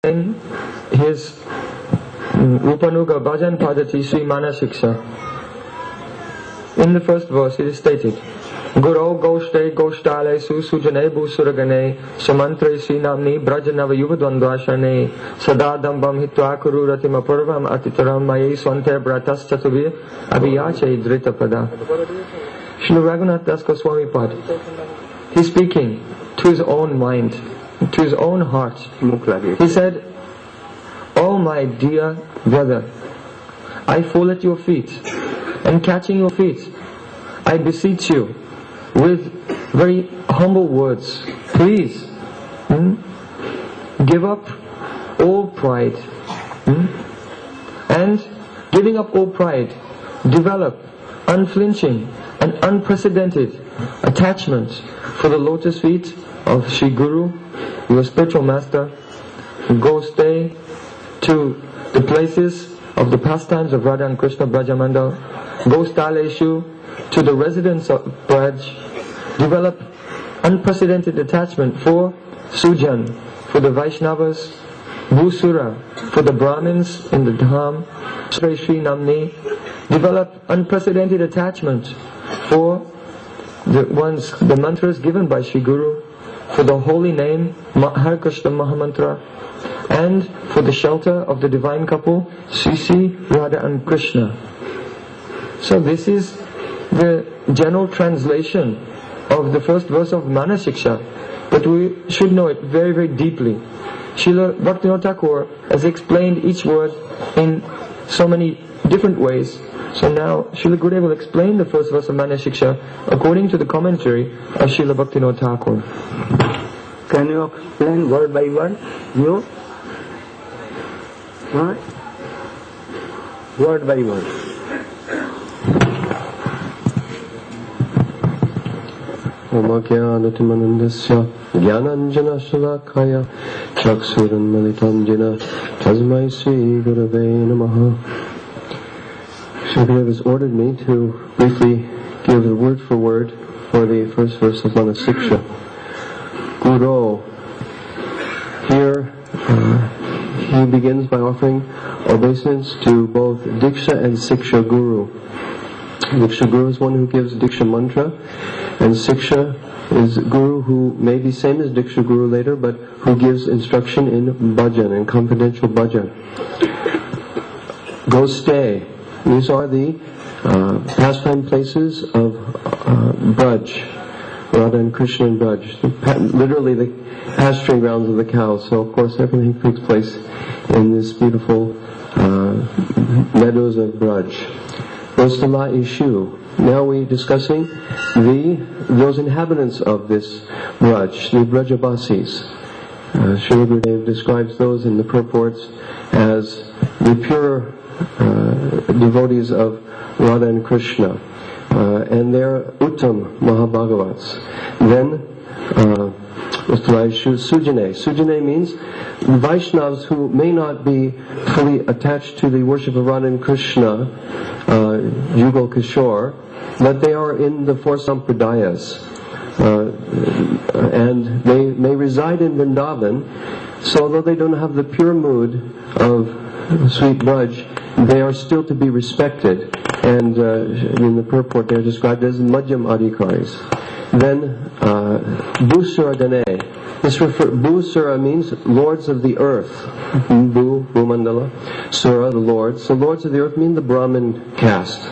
in his Upanuga Bhajan Padati Sri Manasiksha. In the first verse it is stated, Guru Goshte Goshtale Susujane Busuragane Samantre Sinamni Brajanava Yuvadwandvashane Sadadambam Hitwakuru Ratima Purvam Atitaram Maye Swante Bratas Chatuvi Aviyache Dritapada. Srila Raghunath Das Goswami Pad. He's speaking to his own mind, to his own heart. He said, "Oh my dear brother, I fall at your feet, and catching your feet, I beseech you with very humble words, please give up all pride, and giving up all pride, develop unflinching and unprecedented attachment for the lotus feet of Sri Guru, your spiritual master. Go stay to the places of the pastimes of Radha and Krishna Brajamandal. Go Staleshu to the residence of Braj. Develop unprecedented attachment for Sujan, for the Vaishnavas, Bhusura, for the Brahmins in the Dham, Sri Sri Namni. Develop unprecedented attachment for the mantras given by Sri Guru, for the holy name Hare Krishna Mahamantra, and for the shelter of the divine couple Sri Sri Radha and Krishna." So this is the general translation of the first verse of Manasiksha, but we should know it very, very deeply. Srila Bhaktivinoda Thakur has explained each word in so many different ways. So now Srila Gurudev will explain the first verse of Manasiksha according to the commentary of Srila Bhaktivinoda Thakur. Can you explain word by word? You? What? Word by word. Omagyanatimanandasya Gyananjana Shalakaya Chaksuran Jena Tasmai Sri Gurave Namaha. Sri Gurudev has ordered me to briefly give the word for word for the first verse of Manasiksha. Guru. Here he begins by offering obeisance to both Diksha and Siksha Guru. Diksha Guru is one who gives Diksha mantra, and Siksha is Guru who may be same as Diksha Guru later, but who gives instruction in bhajan, and confidential bhajan. Go stay. These are the pastime places of Braj, Radha and Krishna and Braj. Literally the pasturing grounds of the cows. So of course everything takes place in this beautiful meadows of Braj. Ostala Ishu. Now we're discussing those inhabitants of this Braj, the Brajabasis. Srila Gurudev describes those in the purports as the pure devotees of Radha and Krishna, and they're Uttam Mahabhagavats. Then Sujane. Sujane means Vaishnavas who may not be fully attached to the worship of Radha and Krishna, Jugal Kishore, but they are in the four sampradayas, and they may reside in Vrindavan. So although they don't have the pure mood of sweet Braj, they are still to be respected, and in the purport they are described as Madhyam Adhikaris. Then Bhusura Dane. Bhusura means lords of the earth. Bhumandala. Sura, the lords. So lords of the earth mean the Brahmin caste.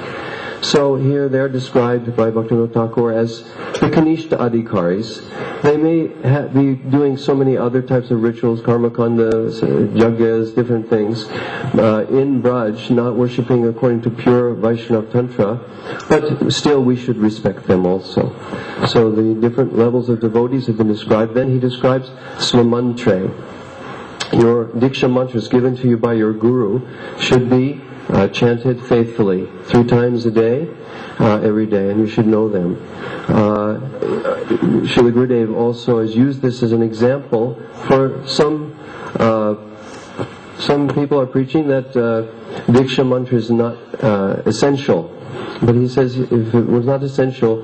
So here they are described by Bhaktivinoda Thakur as the Kanishta Adhikaris. They may be doing so many other types of rituals, karmakandas, yajnas, different things, in Braj, not worshipping according to pure Vaishnava Tantra, but still we should respect them also. So the different levels of devotees have been described. Then he describes Swamantre. Your Diksha mantras given to you by your Guru should be chanted faithfully 3 times a day, every day, and you should know them. Srila Gurudev also has used this as an example for some people are preaching that Diksha mantra is not essential But he says if it was not essential,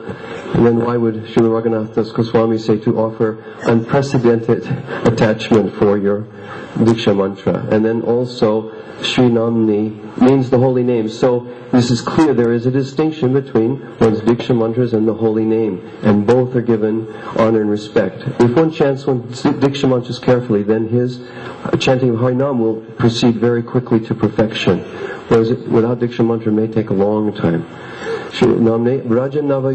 then why would Srila Raghunath Das Goswami say to offer unprecedented attachment for your Diksha mantra? And then also Sri Namni means the holy name. So this is clear, there is a distinction between one's Diksha mantras and the holy name, and both are given honor and respect. If one chants one's Diksha mantras carefully, then his chanting of Harinam will proceed very quickly to perfection, whereas without Diksha mantra it may take a long time. Namne Rajanava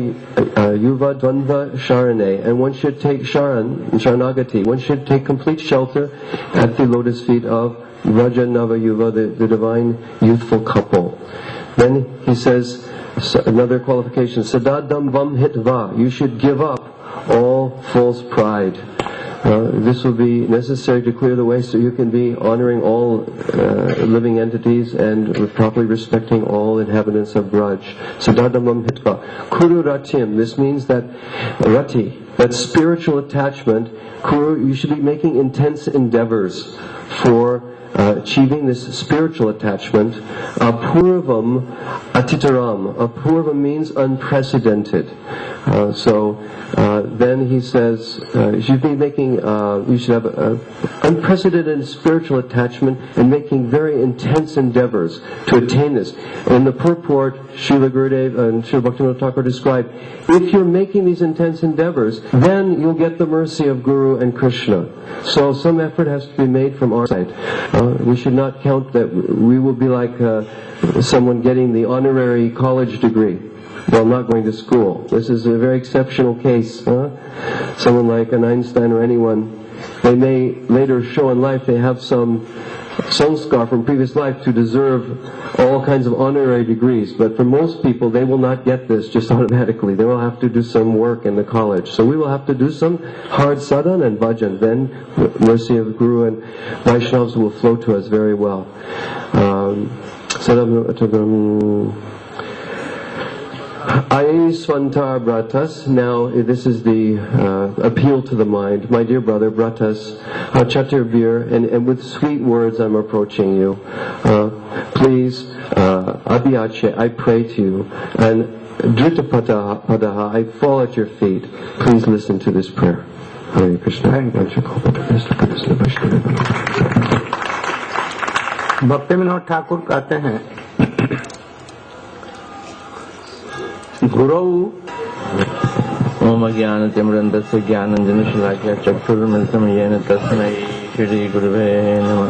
Yuva Dvandva Sharane, and one should take Sharanagati, one should take complete shelter at the lotus feet of Rajanava Yuva, the divine youthful couple. Then he says, another qualification, Sadadam Vam Hitva, you should give up all false pride. This will be necessary to clear the way so you can be honoring all living entities and properly respecting all inhabitants of Braj. Sadadam Vam Hitva. Kuru Ratim, this means that Rati, that spiritual attachment, Kuru, you should be making intense endeavors for achieving this spiritual attachment. Apurvam atitaram. Apurvam means unprecedented. Then he says you should be making, you should have unprecedented spiritual attachment and making very intense endeavors to attain this. In the purport, Srila Gurudev and Srila Bhaktivinoda Thakur described, if you're making these intense endeavors, then you'll get the mercy of Guru and Krishna. So some effort has to be made from our side. We should not count that we will be like someone getting the honorary college degree while not going to school. This is a very exceptional case. Someone like an Einstein or anyone, they may later show in life they have some sanskar from previous life to deserve all kinds of honorary degrees. But for most people, they will not get this just automatically. They will have to do some work in the college. So we will have to do some hard sadhana and bhajan. Then the mercy of Guru and Vaishnavas will flow to us very well. Aye Svantar Bratas. Now this is the appeal to the mind. My dear brother, Bratas, Chaturbir, and with sweet words I'm approaching you. Please, Abhyache, I pray to you, and Dritapadaha, I fall at your feet. Please listen to this prayer. Hare Krishna. भक्ति विनोद ठाकुर कहते हैं, गुरु ओम ज्ञानतिमिरन्दस्य ज्ञानाञ्जनशलाकया चक्षुरुन्मिलितं येन तस्मै श्री गुरुवे नमः।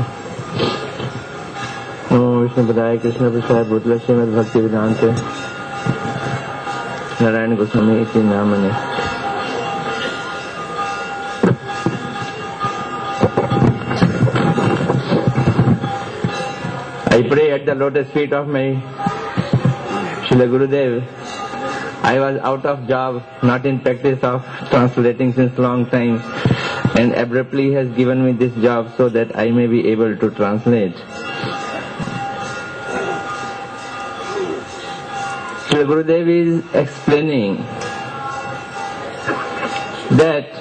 नमो विष्णुपदाय कृष्णपृष्ठाय भूतले श्रीमद्भक्तिवेदान्ते नारायण गोस्वामी इति नामने। I pray at the lotus feet of my Srila Gurudev. I was out of job, not in practice of translating since long time, and abruptly has given me this job so that I may be able to translate. Srila Gurudev is explaining that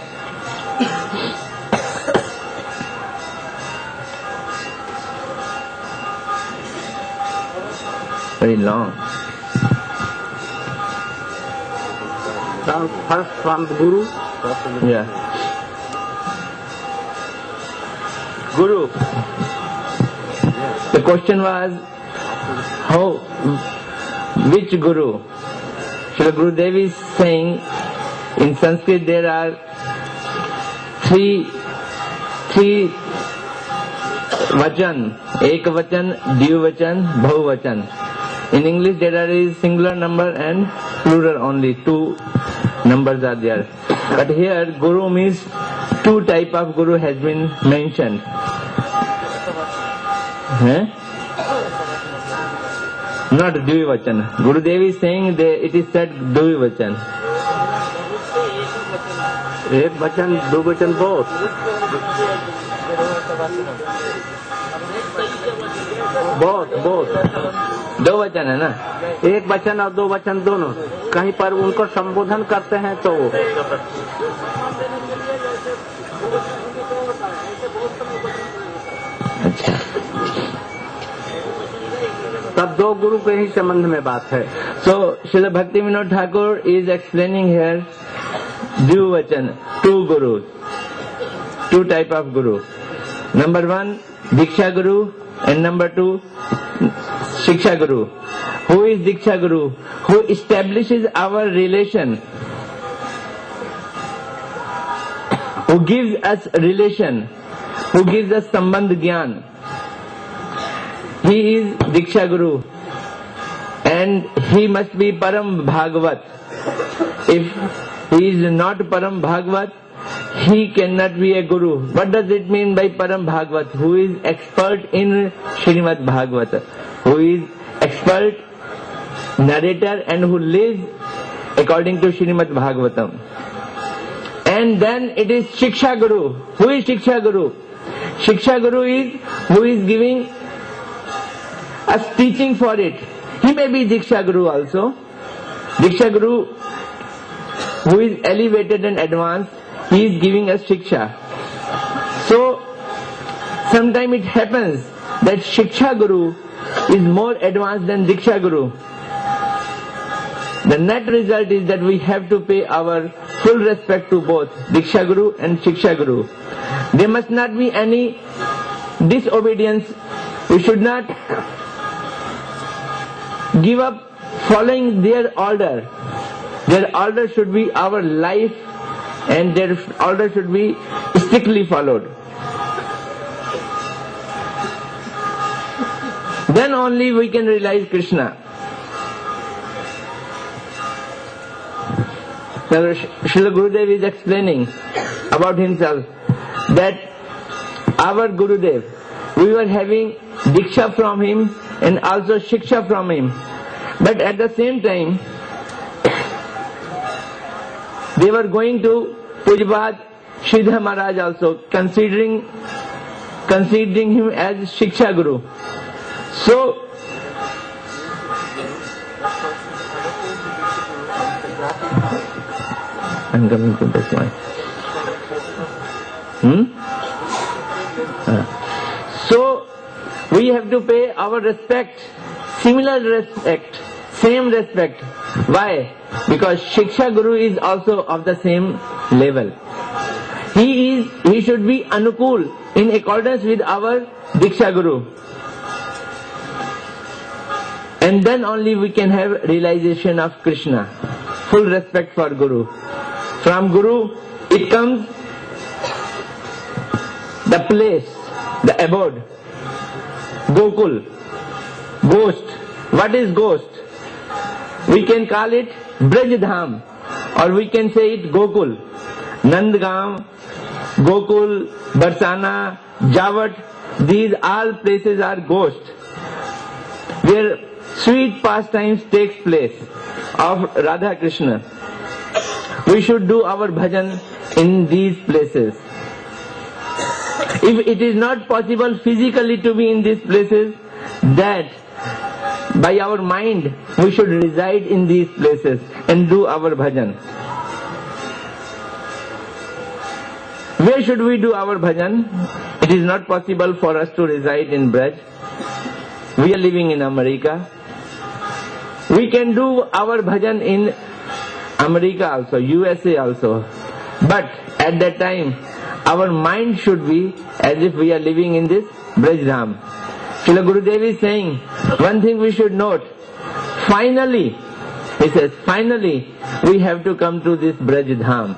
very long. First from the Guru. Yeah. Guru. The question was, which Guru? Srila Gurudev is saying, in Sanskrit there are three vachan, ekavachan, dvivachan, bahuvachan. In English there is singular number and plural only, two numbers are there. But here Guru means two type of Guru has been mentioned. Not Dvivachan. Gurudev is saying it is said Dvivachan. एक वचन, दो वचन, both. Both. दो वचन है ना? एक वचन और दो वचन दोनों. कहीं पर उनको संबोधन करते हैं तो अच्छा. तब दो गुरु के ही संबंध में बात है। So Srila Bhakti Vinod Thakur is explaining here Dvivachan, two gurus, two type of guru. Number one, Diksha Guru, and number two, Shiksha Guru. Who is Diksha Guru? Who establishes our relation, who gives us relation, who gives us Sambandh Gyan. He is Diksha Guru, and he must be Param Bhagavat. If he is not Param Bhagavat, he cannot be a Guru. What does it mean by Param Bhagavat? Who is expert in Srimad Bhagavata, who is expert narrator and who lives according to Srimad Bhagavatam. And then it is Shiksha Guru. Who is Shiksha Guru? Shiksha Guru is who is giving us teaching for it. He may be Diksha Guru also. Diksha Guru, who is elevated and advanced, he is giving us Shiksha. So, sometimes it happens that Shiksha Guru is more advanced than Diksha Guru. The net result is that we have to pay our full respect to both Diksha Guru and Shiksha Guru. There must not be any disobedience. We should not give up following their order. Their order should be our life, and their order should be strictly followed. Then only we can realize Krishna. Now, Srila Gurudev is explaining about himself that our Gurudev, we were having Diksha from him and also Shiksha from him. But at the same time, they were going to Pujabhat Sridhar Maharaj also, considering him as Shiksha Guru. So, I'm coming to this one. So, we have to pay our respect, similar respect, same respect. Why? Because Shiksha Guru is also of the same level. He should be Anukul in accordance with our Diksha Guru. And then only we can have realization of Krishna. Full respect for Guru. From Guru, it comes the place, the abode. Gokul. Ghost. What is ghost? We can call it Braj-dham, or we can say it Gokul. Nandgam, Gokul, Barsana, Javat, these all places are ghosts, where sweet pastimes takes place of Radha Krishna. We should do our bhajan in these places. If it is not possible physically to be in these places, that by our mind we should reside in these places and do our bhajan. Where should we do our bhajan? It is not possible for us to reside in Braj. We are living in America. We can do our bhajan in America also, USA also. But at that time, our mind should be as if we are living in this Braj-dham. Srila Gurudev is saying, one thing we should note, finally, he says, finally, we have to come to this Braj-dham.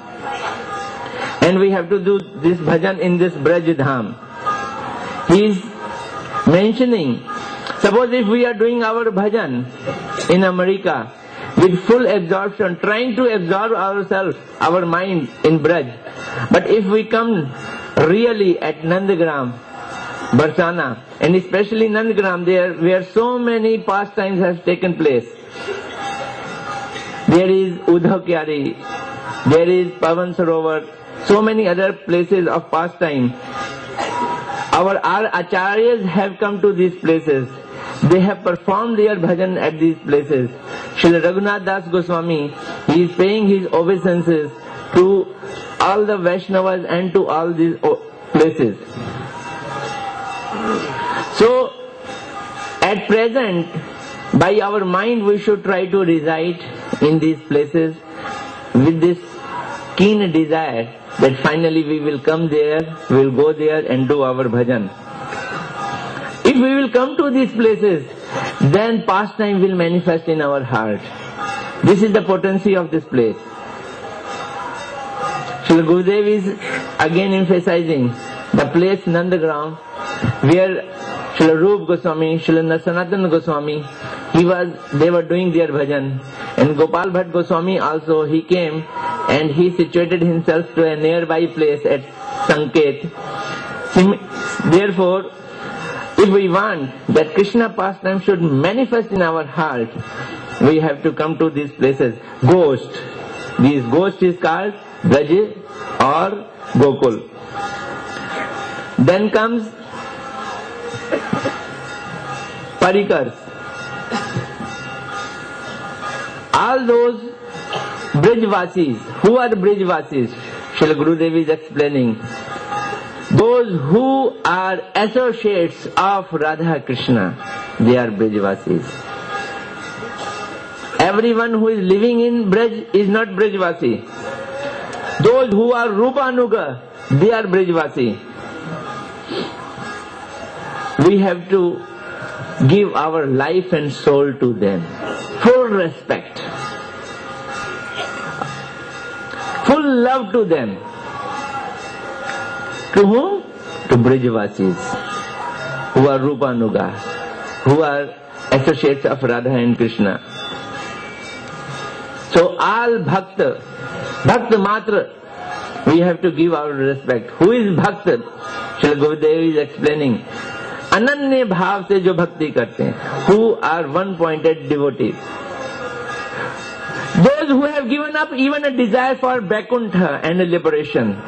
And we have to do this bhajan in this Braj-dham. He is mentioning, suppose if we are doing our bhajan in America with full absorption, trying to absorb ourselves, our mind in Braj. But if we come really at Nandagram, Barsana, and especially Nandagram, there where so many pastimes have taken place. There is Uddhav Kyari, there is Pavan Sarovar, so many other places of pastime. Our acharyas have come to these places. They have performed their bhajan at these places. Srila Raghunath Das Goswami, he is paying his obeisances to all the Vaishnavas and to all these places. So, at present, By our mind we should try to reside in these places with this keen desire that finally we will come there, we will go there and do our bhajan. If we will come to these places, then pastime will manifest in our heart. This is the potency of this place. Srila Gurudev is again emphasizing the place Nandagram where Srila Rup Goswami, Srila Sanatana Goswami, they were doing their bhajan. And Gopal Bhatt Goswami also, he came and he situated himself to a nearby place at Sanket. Therefore, if we want that Krishna pastime should manifest in our heart, we have to come to these places. Ghost. This ghost is called Braja or Gokul. Then comes Parikars. All those Brijvasis. Who are the Brijvasis? Srila Gurudev is explaining. Those who are associates of Radha Krishna, they are Brijvasis. Everyone who is living in Braj is not Brijvasi. Those who are Rupanuga, they are Brijvasi. We have to give our life and soul to them. Full respect. Full love to them. To whom? To Brijvasis, who are Rupanuga, who are associates of Radha and Krishna. So all Bhakta Matra, we have to give our respect. Who is Bhakta? Srila Gurudev is explaining. Ananya bhav se jo bhakti karte hain, who are one-pointed devotees. Those who have given up even a desire for Vaikuntha and liberation,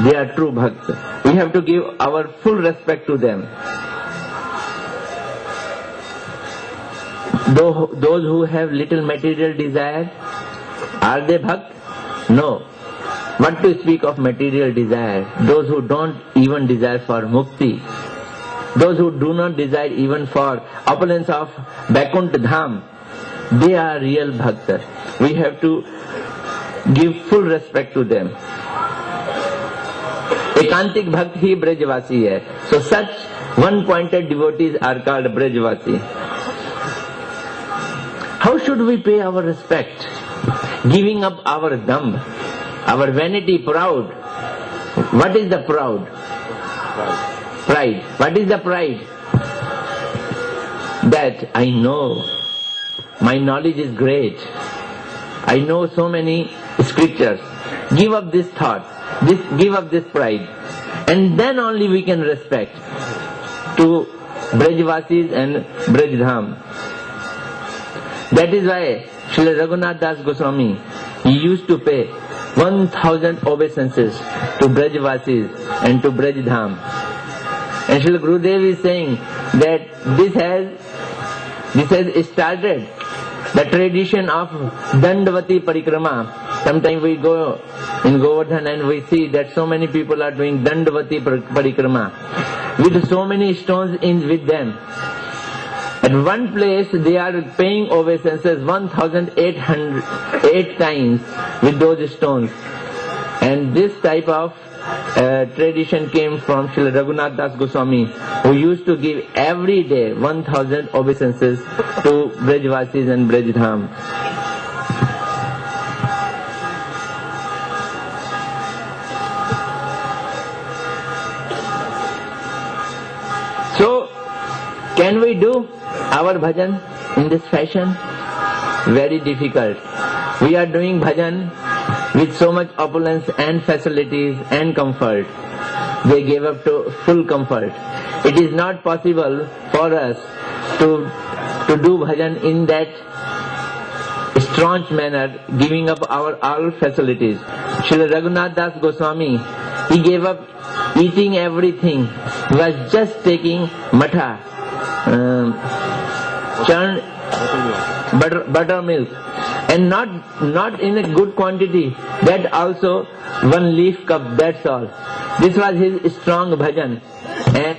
they are true bhakta. We have to give our full respect to them. Those who have little material desire, are they bhakt? No. What to speak of material desire? Those who don't even desire for mukti, those who do not desire even for opulence of Vaikuntha Dham, they are real bhakta. We have to give full respect to them. Ekantik bhakt hi Brajvasi hai. So such one-pointed devotees are called Brajvasi. How should we pay our respect? Giving up our dam, our vanity, proud. What is the proud? Pride. What is the pride? That I know, my knowledge is great. I know so many scriptures. Give up this thought, give up this pride, and then only we can respect to Brajvasis and Brajdham. That is why Srila Raghunath Das Goswami, he used to pay 1,000 obeisances to Brajvasis and to Brajdham. And Srila Gurudev is saying that this has started the tradition of Dandavati Parikrama. Sometimes we go in Govardhan and we see that so many people are doing Dandavati Parikrama with so many stones with them. At one place they are paying obeisances 1,808 times with those stones. And this type of tradition came from Srila Raghunath Das Goswami, who used to give every day 1,000 obeisances to Brajvasis and Brajdham. So, can we do our bhajan in this fashion? Very difficult. We are doing bhajan with so much opulence and facilities and comfort. They gave up to full comfort. It is not possible for us to do bhajan in that staunch manner, giving up our all facilities. Srila Raghunath Das Goswami, he gave up eating everything. He was just taking matha, churn, buttermilk, and not in a good quantity. That also 1 leaf cup, that's all. This was his strong bhajan. And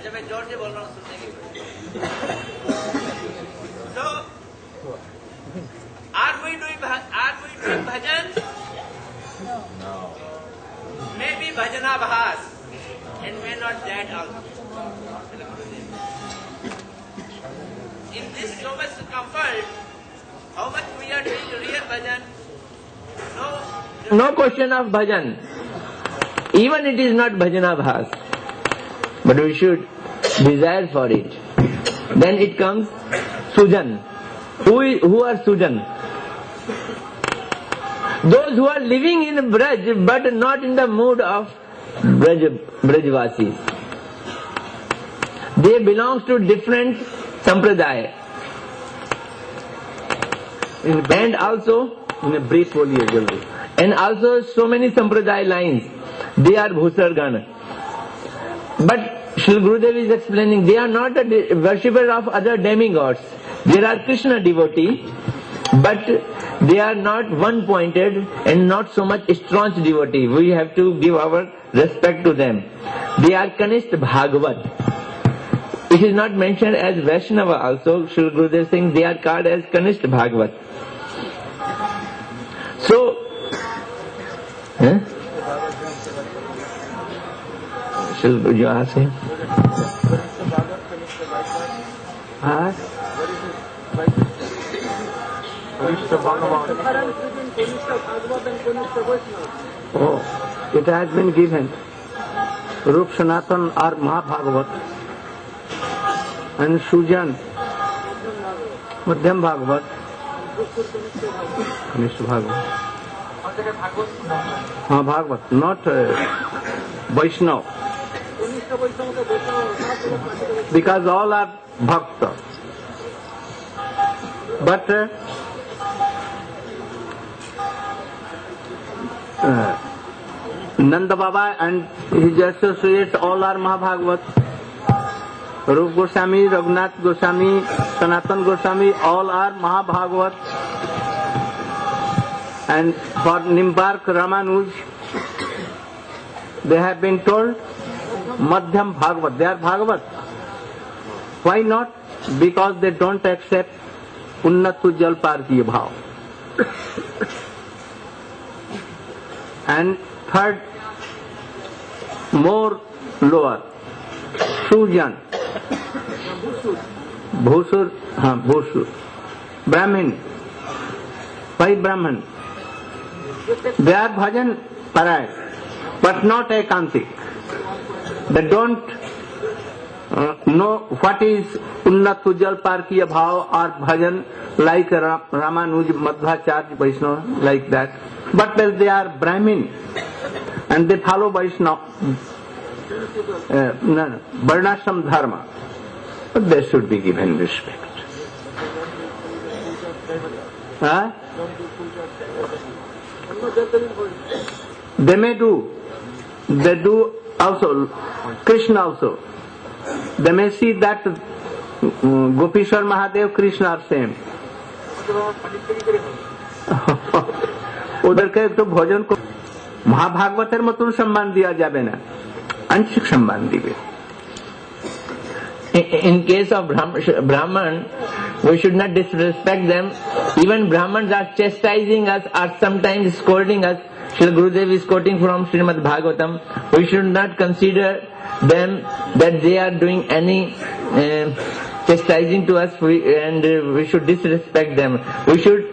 अच्छा मैं जोर से बोल रहा हूँ सुनने की। So, are we doing bhajan? No. Maybe bhajana bhas, and may not that also. In this so much comfort, how much we are doing real bhajan? No question of bhajan. Even it is not bhajana bhas, but we should desire for it. Then it comes sujan. Who are sujan? Those who are living in Braj but not in the mood of Brajvasis. They belong to different sampradaya. And also, in a brief boliye jaldi. And also so many sampradaya lines. They are Bhusargana. But Srila Gurudev is explaining, they are not a worshipper of other demigods. They are Krishna devotee, but they are not one-pointed and not so much staunch devotee. We have to give our respect to them. They are Kanishta Bhagavat. It is not mentioned as Vaishnava also. Srila Gurudev saying they are called as Kanishta Bhagavat. So, जो यहाँ से Oh, it has been given. Rup Sanatan or Mahabhagavat and Sujan, Madhyam Bhagavat, Mr. Bhagavat. Bhagavat, not Vaishnava. Because all are Bhakta. But Nanda Baba and his associates all are Mahabhagavat. Rup Goswami, Raghunath Goswami, Sanatan Goswami, all are Mahabhagavat. And for Nimbark Ramanuj, they have been told Madhyam Bhagavat. They are Bhagavat. Why not? Because they don't accept Unnat Ujjal Parkiya Bhav. And third, more lower, Sujan, Bhusur, Brahmin. Why Brahman? They are bhajan parayat, but not ekantik. They don't know what is Unnat Ujjal Parkiya Bhav or bhajan like Ramanuj, Madhvacharya, Vaishnava, like that. But they are Brahmin and they follow Vaishnava, Varnashram Dharma. But they should be given respect. They may do. They do also. Krishna also. They may see that Gopishwar Mahadev, Krishna are same. उधर के तो भोजन को महाभागवतेर मतन सम्मान दिया जाबे ना, आंशिक सम्मान दिबे. In case of Brahman, we should not disrespect them. Even Brahmans are chastising us or sometimes scolding us. Srila Gurudev is quoting from Srimad Bhagavatam. We should not consider them that they are doing any chastising to us, and we should disrespect them. We should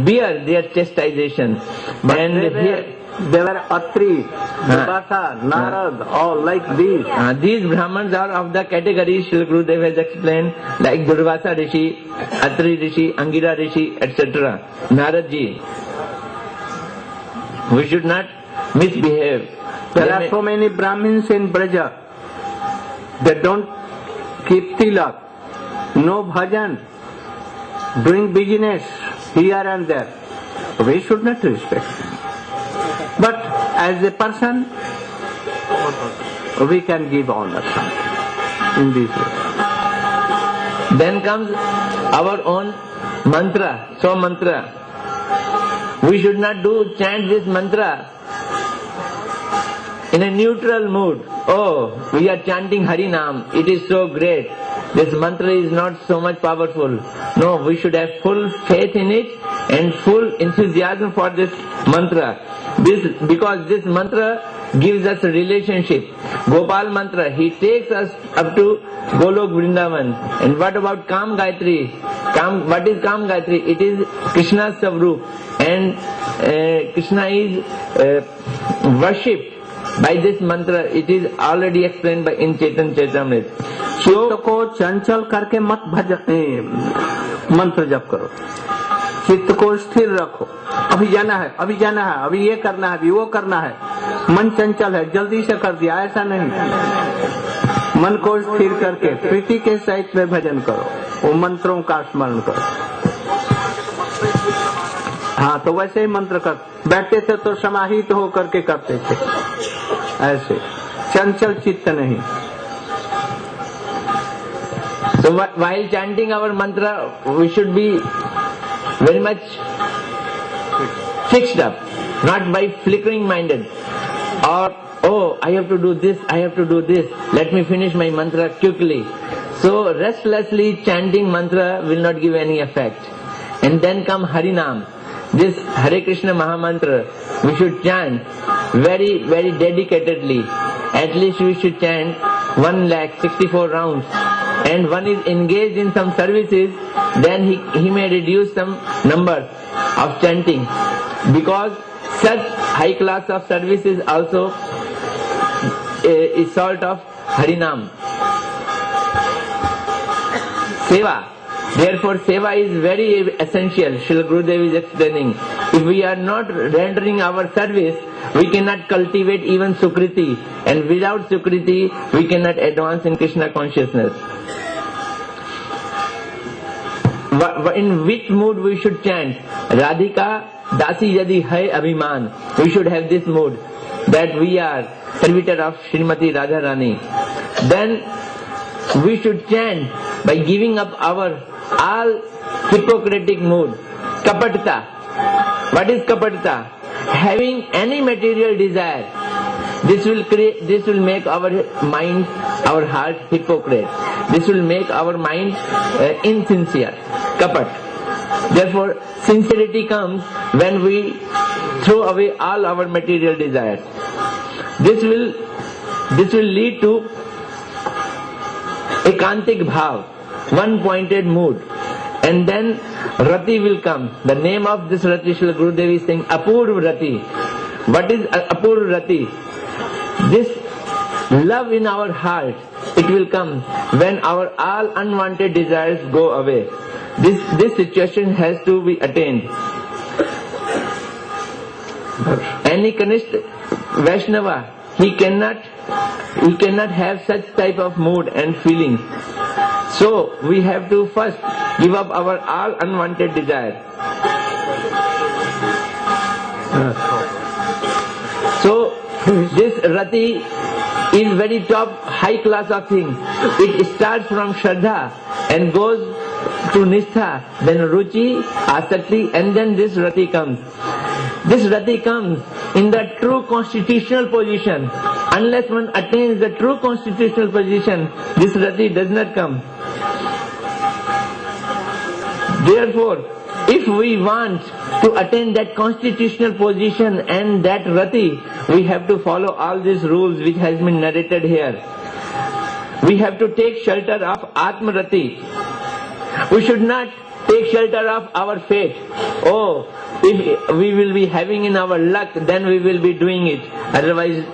bear their chastisation. But and they were Atri, Durvasa, Narad, all like these. These Brahmans are of the category Srila Gurudev has explained, like Durvasa Rishi, Atri Rishi, Angira Rishi, etc. Narad Ji. We should not misbehave. There are so many Brahmins in Braja. They don't keep tilak, no bhajan, doing business here and there. We should not respect them. But as a person, we can give honor in this way. Then comes our own mantra, so mantra. We should not chant this mantra in a neutral mood. Oh, we are chanting Harinam. It is so great. This mantra is not so much powerful. No, we should have full faith in it and full enthusiasm for this mantra. Because this mantra gives us a relationship. Gopal mantra, he takes us up to Golok Vrindavan. And what about Kam Gayatri? What is Kam Gayatri? It is Krishna's Savrup. And Krishna is worshipped by this mantra. It is already explained by in Chaitanya Charitamrita. चित्त को चंचल करके मत मंत्र जप करो, चित्त को स्थिर रखो. अभी जाना है, अभी जाना है, अभी ये करना है, अभी वो करना है. मन चंचल है, जल्दी से कर दिया, ऐसा नहीं. मन को स्थिर करके प्रीति के सहित में भजन करो, वो मंत्रों का स्मरण करो. हाँ, तो वैसे ही मंत्र कर. बैठते थे तो समाहित हो करके करते थे, ऐसे चंचल चित्त नहीं. So while chanting our mantra, we should be very much fixed up, not by flickering minded, or oh, I have to do this, I have to do this, let me finish my mantra quickly. So restlessly chanting mantra will not give any effect. And then come Harinam. This Hare Krishna Mahamantra we should chant very, very dedicatedly. At least we should chant 1,64,000 rounds. And one is engaged in some services, then he may reduce some numbers of chanting. Because such high class of services also is sort of Harinam. Seva. Therefore, seva is very essential. Srila Gurudev is explaining. If we are not rendering our service, we cannot cultivate even Sukriti. And without Sukriti, we cannot advance in Krishna consciousness. In which mood we should chant? Radhika Dasi Yadi Hai Abhiman. We should have this mood that we are servitor of Srimati Radharani. Then we should chant by giving up our all hypocritic mood. Kapatata. What is kapatata? Having any material desire. This will make our mind, our heart hypocrite. This will make our mind insincere. Kapat. Therefore, sincerity comes when we throw away all our material desires. This will lead to ekantik bhav, one-pointed mood. And then Rati will come. The name of this Rati, Srila Gurudev is saying Apurva Rati. What is Apurva Rati? This love in our heart, it will come when our all unwanted desires go away. This situation has to be attained. Any Kanishta Vaishnava, he cannot have such type of mood and feelings. So we have to first give up our all unwanted desire. So this Rati is very top high class of thing. It starts from Shraddha and goes to Nistha, then Ruchi, Asakti, and then this Rati comes. This Rati comes in the true constitutional position. Unless one attains the true constitutional position, this Rati does not come. Therefore, if we want to attain that constitutional position and that Rati, we have to follow all these rules which has been narrated here. We have to take shelter of Atma Rati. We should not take shelter of our fate. Oh, if we will be having in our luck, then we will be doing it. Otherwise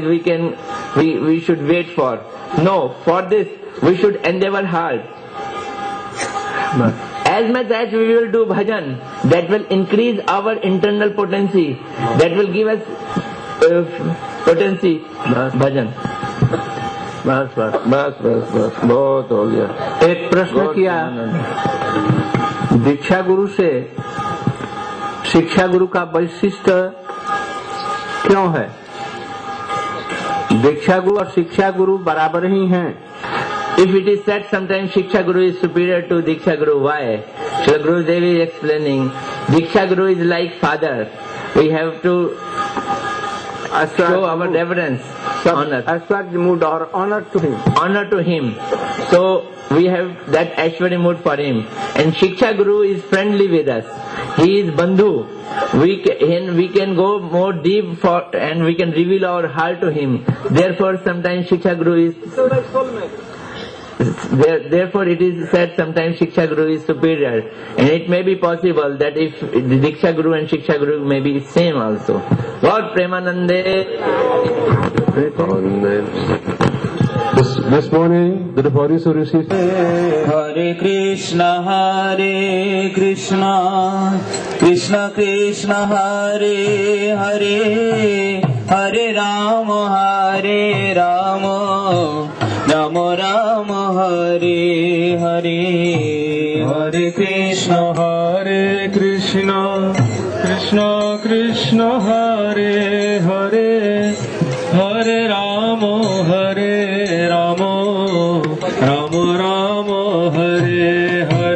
we should wait for. No, for this we should endeavor hard. As much as we will do bhajan, that will increase our internal potency. That will give us potency. Bhajan. बस बहुत हो गया. एक प्रश्न किया, दीक्षा गुरु से शिक्षा गुरु का वैशिष्ट क्यों है? दीक्षा गुरु और शिक्षा गुरु बराबर ही हैं. If it is said sometimes Shiksha Guru is superior to Diksha Guru, why? Srila Gurudev is explaining, Diksha Guru is like father. We have to show our reverence, honor. Aswaj mood or honor to him. Honor to him. So we have that Aishwarya mood for him. And Shiksha Guru is friendly with us. He is Bandhu. We can go more deep and we can reveal our heart to him. Therefore sometimes Shiksha Guru is therefore it is said sometimes Shiksha Guru is superior. And it may be possible that if the Diksha Guru and Shiksha Guru may be same also. Lord Premanande. This morning, the devotees who received Hare Krishna, Krishna Krishna, Hare Hare, Hare Rama, Rama Rama, Hare Hare. Hare Krishna, Krishna Krishna, Hare Hare, Hare Rama, Rama Rama, Hare Hare.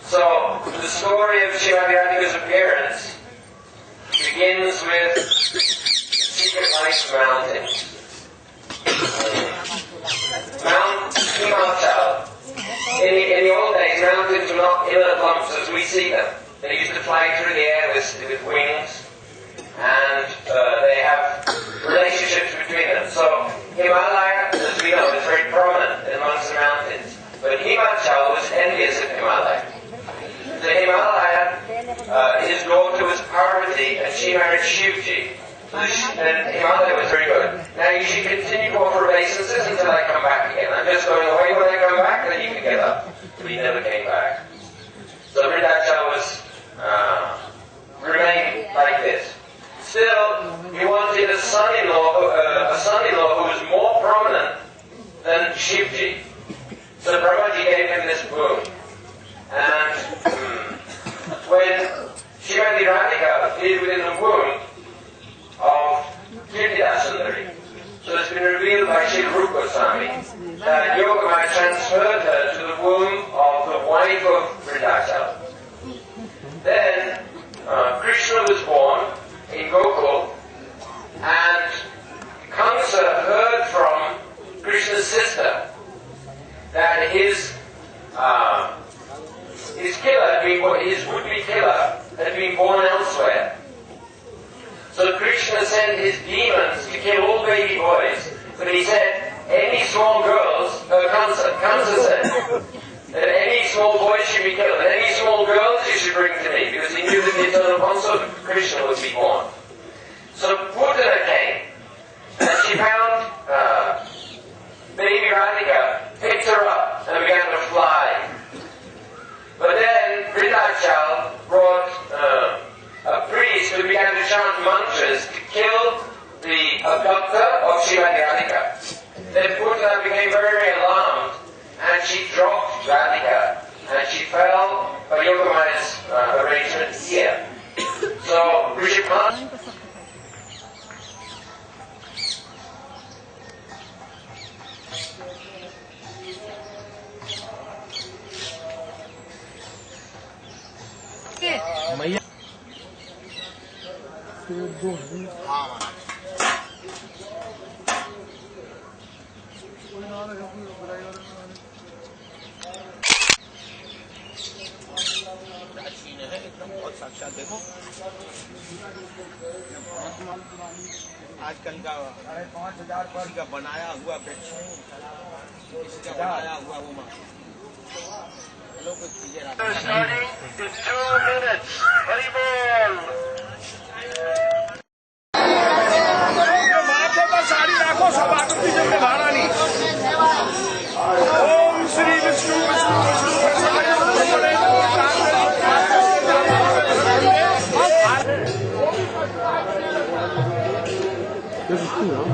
So, the story of Srimati Radhika's appearance begins with the secret life mountains. Mount Himachal. In the old days, mountains were not in clumps as we see them. They used to fly through the air with wings, and they have relationships between them. So, Himalaya, as we know, is very prominent amongst the mountains. But Himachal was envious of Himalaya. The Himalaya, his daughter was Parvati, and she married Shivji. And Himalaya was very good. Now you should continue to offer obeisances until I come back again. I'm just going away. When I come back, then you can get up. But he never came back. So Vrindachalam was remained like this. Still, he wanted a son-in-law who was more prominent than Shivji. So Brahmaji gave him this boon. And when Srimati Radhika appeared within the womb of Kirtidasundari, so it's been revealed by Sri Rupa Goswami that Yogamaya transferred her to the womb of the wife of Vrindachalam. Then Krishna was born in Gokul, and Kamsa heard from Krishna's sister that his killer, his would-be killer, had been born elsewhere. So Krishna sent his demons to kill all baby boys. But he said, any small girls, Kamsa said, that any small boys should be killed, and any small girls you should bring to me, because he knew that the eternal consort of Krishna would be born. So Putana came, and she found baby Radhika, picked her up, and began to fly. But then Vrindavan brought a priest who began to chant mantras to kill the abductor of Srimati Radhika. Then Putana became very, very alarmed, and she dropped Radhika, and she fell by Yogamaya's arrangement here. So Rishabh आजकल का 5,000 का बनाया हुआ वृक्ष इसका बनाया हुआ वो Starting in 2 minutes. Hari Bol. माथे पर साड़ी रखो सब आकृति जब भाड़ा नहीं ओम Shri Vishnu Vishnu This is cool, huh?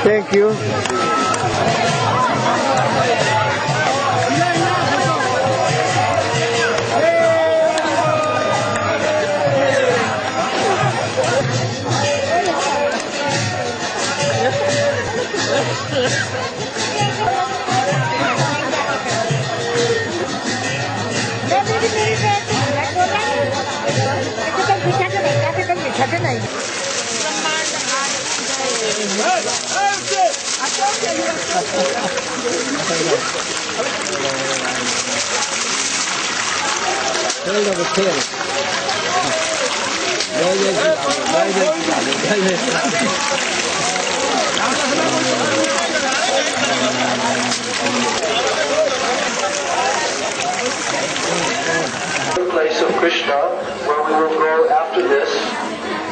Thank you. Hold over tail. Place of Krishna, where we will go after this,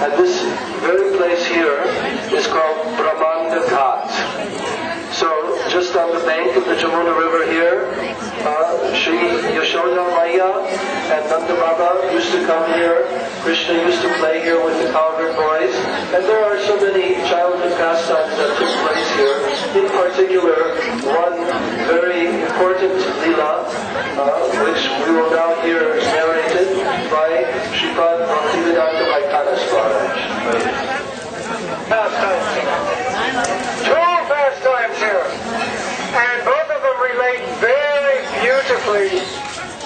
and this very place here is called Brahmanda Ghat. So, just on the bank of the Jamuna River here, Sri Yashoda Maya and Nanda Baba used to come here. Krishna used to play here with the cowherd boys, and there are so many childhood pastimes that took place here. In particular, one very important lila, which we will now hear narrated by Sripad Bhaktivedanta Vaidhana Maharaj. Two pastimes here, and both of them relate very beautifully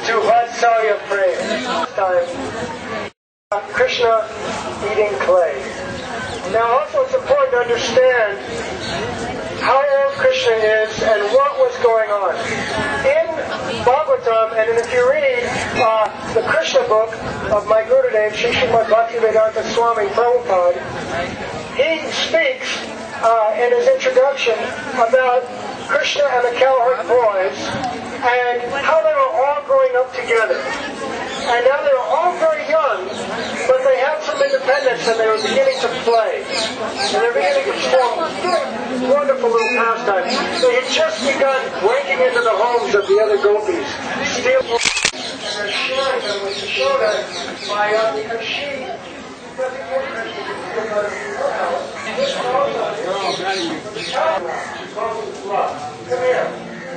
to Vatsalya prayer. Krishna eating clay. Now also it's important to understand how old Krishna is and what was going on. In Bhagavatam, and if you read the Krishna book of my Gurudev, Sri Srimad Bhaktivedanta Swami Prabhupada, he speaks in his introduction about Krishna and the cowherd boys and how they were all growing up together. And now they were all very young, but they had some independence and they were beginning to play. And they were beginning to form wonderful little pastimes. They had just begun breaking into the homes of the other gopis, stealing and they're sharing them with Yashoda because she doesn't want Krishna to steal out of her house. This also the child, she calls him love. Come here.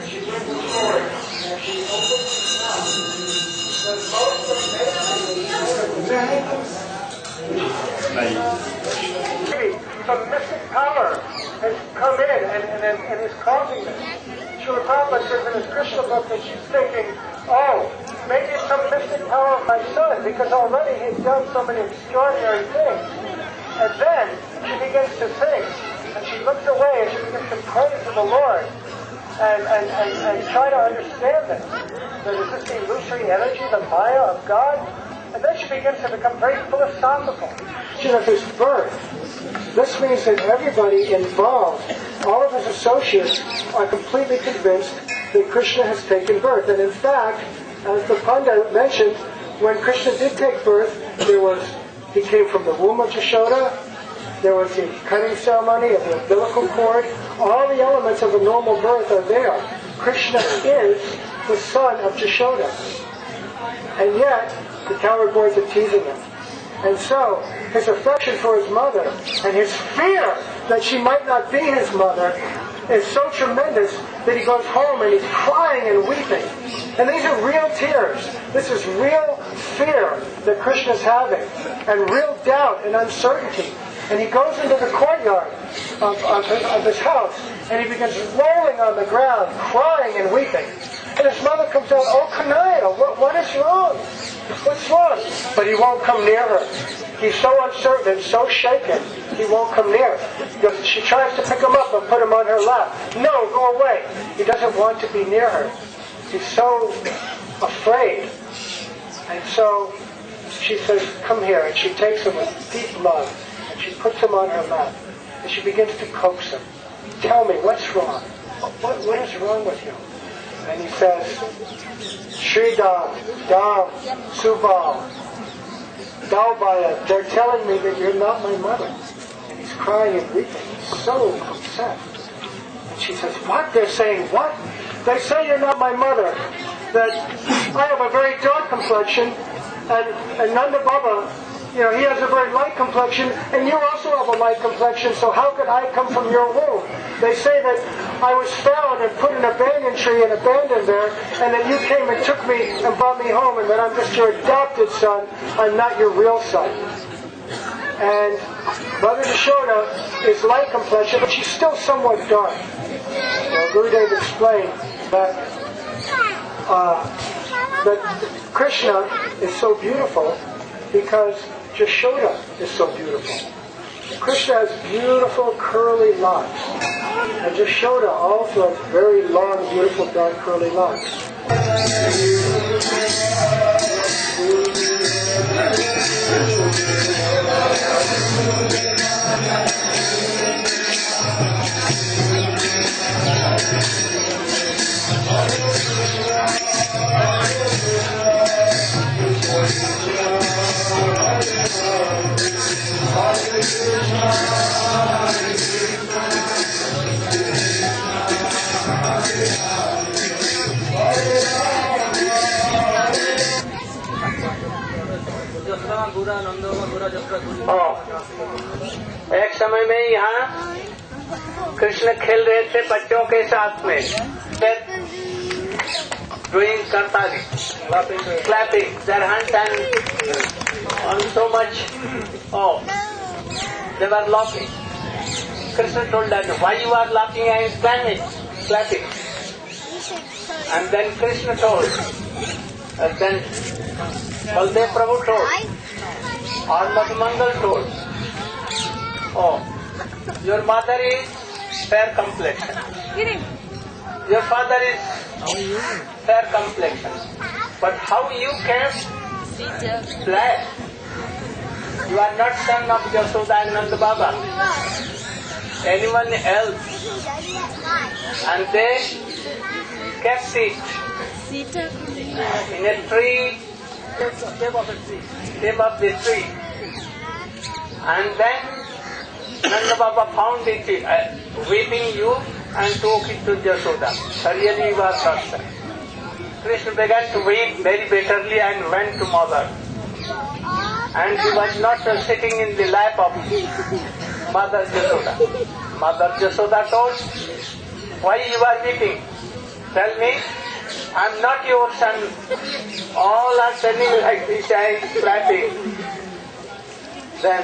She brings the sword and she opens his mouth. But both of some mystic power has come in and is causing this. Srila Prabhupada says in his Krishna book that she's thinking, oh, maybe it's some mystic power of my son, because already he's done so many extraordinary things. And then she begins to think, and she looks away and she begins to pray to the Lord and try to understand this. That is this the illusory energy, the Maya of God? And then she begins to become very philosophical. She says, his birth. This means that everybody involved, all of his associates, are completely convinced that Krishna has taken birth. And in fact, as the Pandit mentioned, when Krishna did take birth, he came from the womb of Yashoda, there was the cutting ceremony of the umbilical cord. All the elements of a normal birth are there. Krishna is the son of Yashoda. And yet, the cowherd boys are teasing him. And so, his affection for his mother and his fear that she might not be his mother is so tremendous that he goes home and he's crying and weeping. And these are real tears. This is real fear that Krishna's having, and real doubt and uncertainty. And he goes into the courtyard of his house, and he begins rolling on the ground, crying and weeping. And his mother comes out, oh, Kanaya, what is wrong? What's wrong? But he won't come near her. He's so uncertain and so shaken, he won't come near her. She tries to pick him up and put him on her lap. No, go away. He doesn't want to be near her. He's so afraid. And so she says, come here. And she takes him with deep love. And she puts him on her lap. And she begins to coax him. Tell me, what's wrong? What is wrong with you? And he says, Sridham, Dham, Subal, Dalbaya, they're telling me that you're not my mother. And he's crying and weeping. He's so upset. And she says, what? They're saying what? They say you're not my mother. That I have a very dark complexion, and Nanda Baba, he has a very light complexion, and you also have a light complexion, so how could I come from your womb? They say that I was found and put in a banyan tree and abandoned there, and that you came and took me and brought me home, and that I'm just your adopted son, I'm not your real son. And Mother Yashoda is light complexion, but she's still somewhat dark. Well, Gurudev explained that Krishna is so beautiful because Yashoda is so beautiful. Krishna has beautiful curly locks, and Yashoda also has very long, beautiful, dark curly locks. एक समय में यहाँ कृष्ण खेल रहे थे बच्चों के साथ में, डूइंग करताली, clapping their hands and on so much, they were laughing. Krishna told them, why you are laughing and clapping? And then Krishna told, then Baldev Prabhu told, or Madhumangal told, your mother is fair complexion, your father is fair complexion, but how you came black? You are not son of Yashoda and Nanda Baba, anyone else, and they kept it in a tree, shape of the tree, and then Nanda Baba found it, weeping you, and took it to Yashoda. Really you are not son. Krishna began to weep very bitterly and went to mother. And he was not sitting in the lap of Mother Yashoda. Mother Yashoda told, why you are weeping? Tell me, I am not your son. All are standing like this and clapping. Then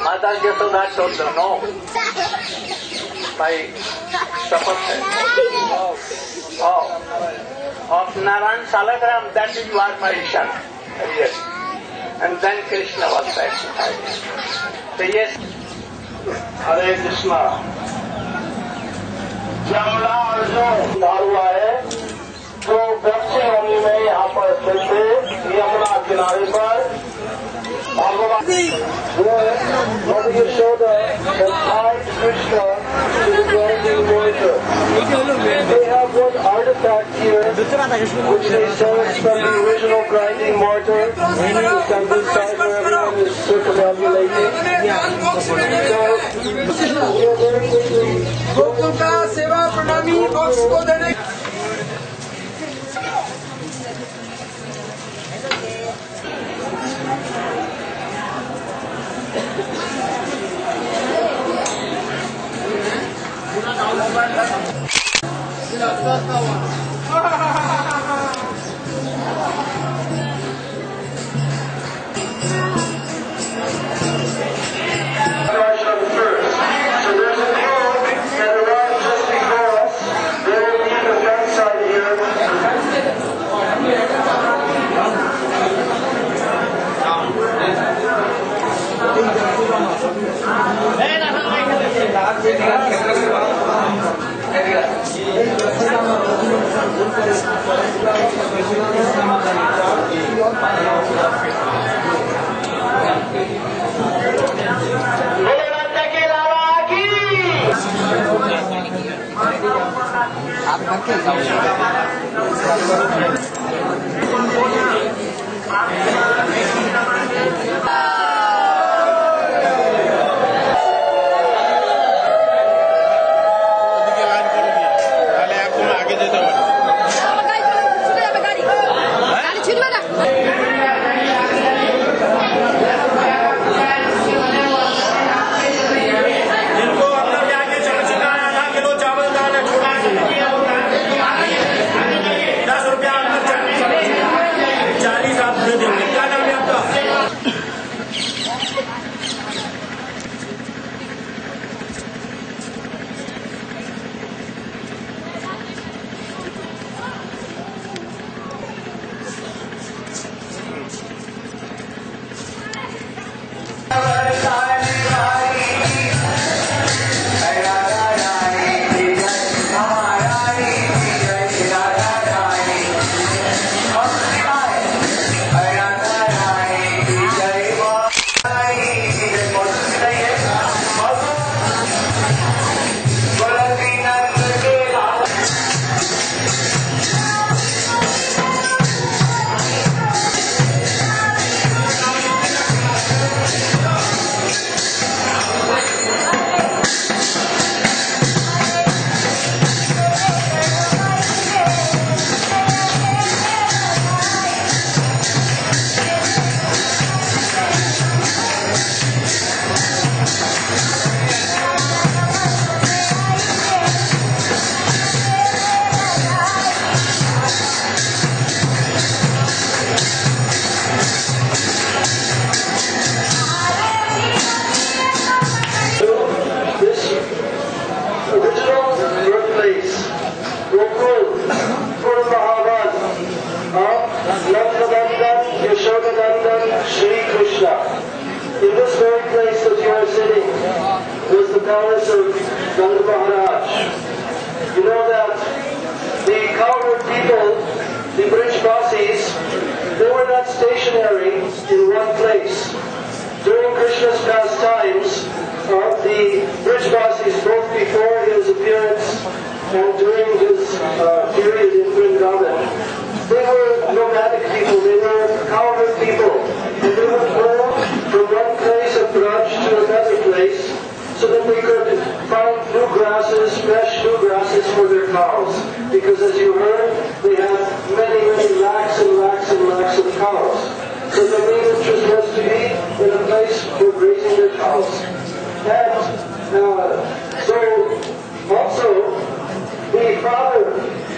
Mother Yashoda told them, no, my of Narayan Salagram, that is you are my son. Yes. And then Krishna was satisfied. So yes, हरे कृष्णा। यमुना अर्जुन हुआ है जो दक्षिण होली में यहाँ पर स्थित थे, यमुना किनारे पर Mother Yashoda has tied Krishna to the grinding mortar. They have one artifact here which they say is from the original grinding mortar. It's on this side where everyone is circumambulating. Gokul का सेवा प्रणामी box को देने ₹10 was the palace of Nanda Maharaj. You know that the cowherd people, the Brijbasis, they were not stationary in one place. During Krishna's pastimes, the Brijbasis, both before his appearance and during his period in Vrindavan, they were nomadic people, they were cowherd people, and they would go from one place of Braj to another place so that they could find new grasses, fresh new grasses for their cows. Because as you heard, they have many, many lakhs and lakhs and lakhs of cows. So the main interest was to be in a place for grazing their cows. And so also the father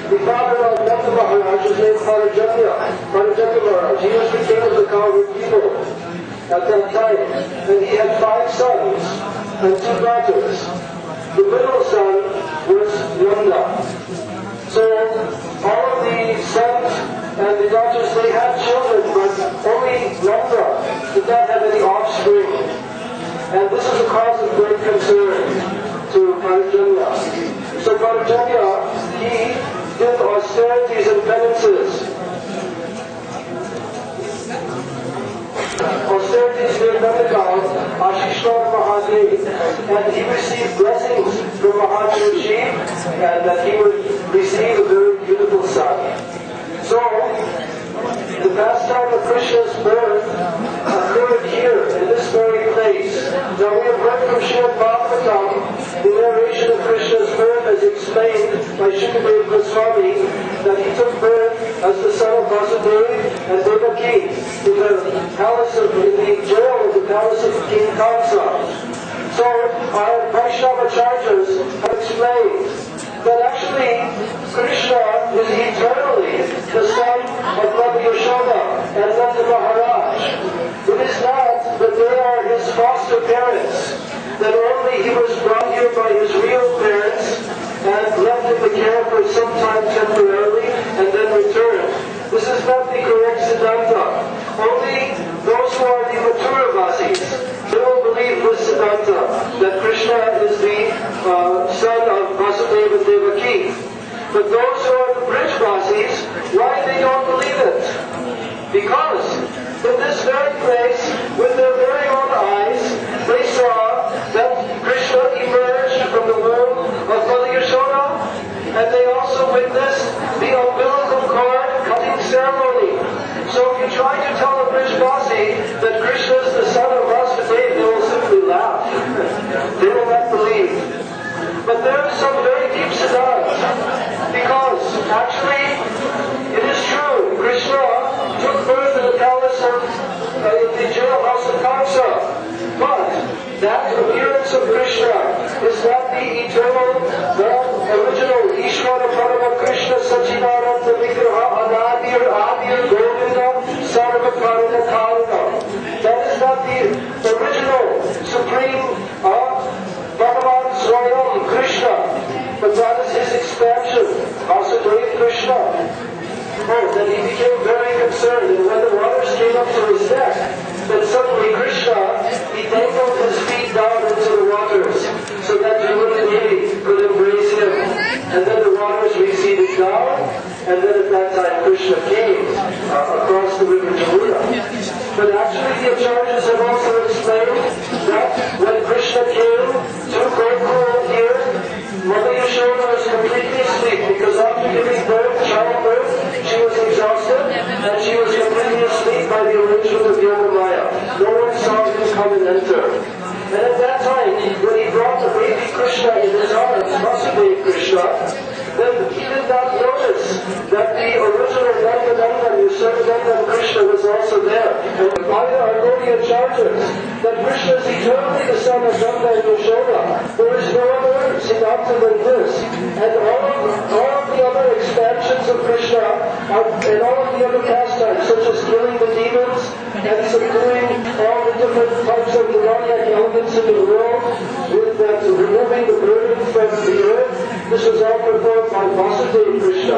of Nanda Maharaj was named Parajanya Maharaj. He was the king of the cowherd people at that time. And he had 5 sons and 2 daughters. The middle son was Nanda. So all of the sons and the daughters, they had children, but only Nanda did not have any offspring. And this is a cause of great concern to Parajanya. So Parajanya, he did austerities and penances. Austerities near Nandagaon, Ashishwar Mahadev, and he received blessings from Mahadev Shiv, and that he would receive a very beautiful son. So, the pastime of Krishna's birth occurred here, in this very place. Now we have heard from Srimad Bhagavatam, the narration of Krishna's birth as explained by Shukadeva Goswami, that he took birth as the son of Vasudeva and Devaki in the jail of the palace of King Kamsa. So our Vaishnavacharyas have explained that actually Krishna is eternally the son of Mother Yashoda and Nanda Maharaj. It is not that they are his foster parents, that only he was brought here by his real parents and left in the care for some time temporarily and then returned. This is not the correct Siddhanta. Only those who are the Mathuravasis, they will believe this Siddhanta, that Krishna is the son of Vasudeva and Devaki. But those who are the Brijbasis, why they don't believe it? Because in this very place, with their very own eyes, they saw that Krishna emerged from the womb of Mother Yashoda, and they also witnessed the umbilical cord cutting ceremony. So if you try to tell a Brijbasi that Krishna is the son of Vasudeva, they will simply laugh. They will not believe. But there is some very deep siddhanta, because actually it is true, Krishna took birth in the palace of the jailhouse of Kamsa. But that appearance of Krishna is not the eternal, the original Ishvara Parama Krishna Sachidananda Vigraha Anadir Adir Govinda Sarva Karuna Karuna. That is not the original supreme Bhagavan Swayam Krishna, but that is his expansion, Vasudeva Krishna. Then he became very concerned, and when the waters came up to his neck, then suddenly Krishna, he dangled his feet down into the waters, so that Yamuna Devi could embrace him. And then the waters receded down, and then at that time Krishna came across the river Jamuna. But actually the Acharyas have also explained that when Krishna came to Gokul here, Mother Yashoda was completely asleep, because after giving birth, childbirth, she was exhausted, and she was completely asleep by the arrangement of Yogamaya. No one saw him come and enter. And at that time, when he brought the baby Krishna in his arms, Vasudeva Krishna, then he did not notice that the original Nandananda, Yashodananda Krishna was also there. And by our Gaudiya Acharyas, that Krishna is eternally the son of Nanda and Yashoda. There is no other Siddhanta than this. And all of the other expansions of Krishna, and all of the other pastimes, such as killing the demons, and subduing all the different types of demoniac elements in the world, with that removing the burden from the earth, this was all performed by Vasudeva Krishna.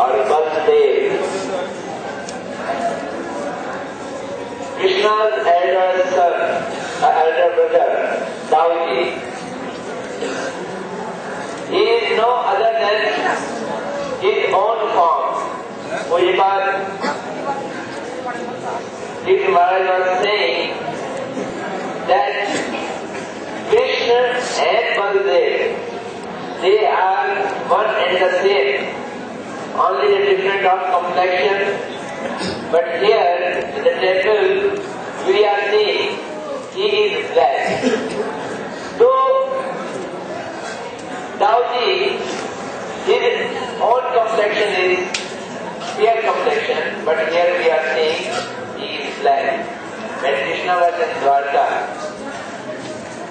or Baldev. Krishna's elder son, elder brother, Dauji, he is no other than his own form. वही बात Sri Maharaj was saying that Krishna and Baldev, they are one and the same, only the different of complexion. But here in the temple we are seeing he is black. So Dauji, his own complexion is fair complexion, but here we are seeing he is black. When Krishna was in Dwarka,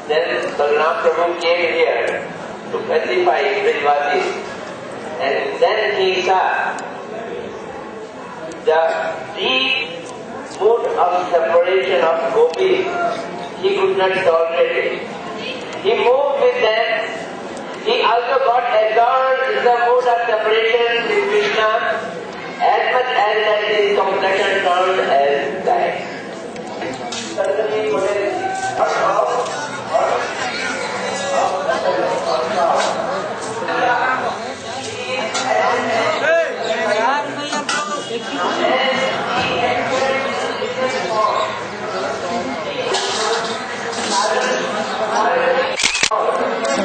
then Balaram Prabhu came here to pacify Brajavasis, and then he saw the deep mood of separation of gopis. He could not tolerate it. He moved with them. He also got absorbed in the mood of separation with Krishna, as much as that his complexion turned as black.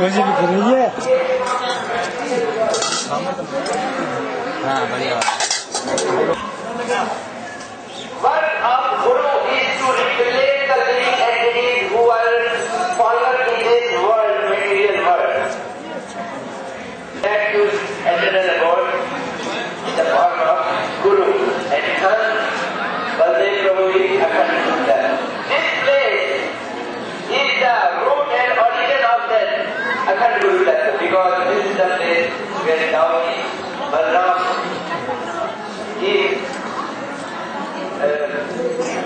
मुझे भी कर रही है। हाँ बढ़िया। Work of Guru is to replace the living entities who are fallen in this world, material world. Back to eternal abode in the form of Guru and son Baldev Prabhu is Akhanda. This place is the root and origin of that Akhanda Guru because this is the place where Dauji, Balaram is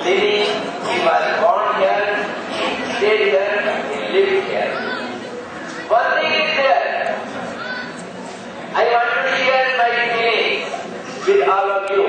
living. He was born here, he stayed here, he lived here. One thing is there, I want to share my feelings with all of you.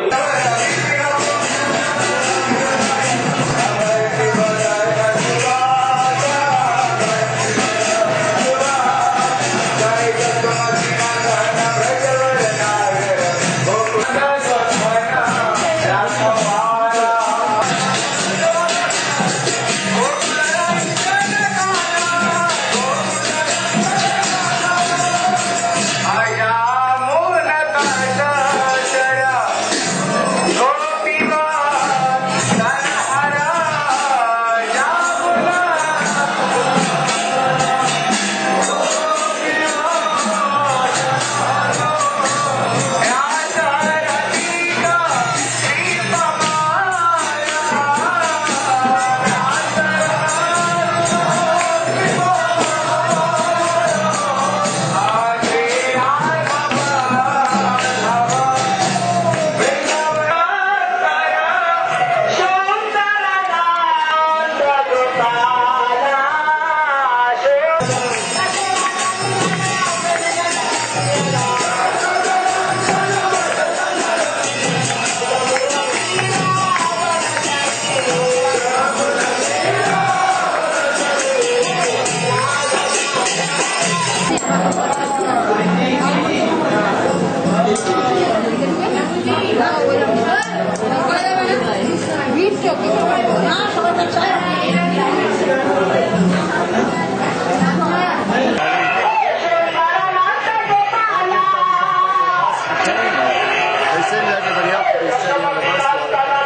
They say that everybody else is studying the bus.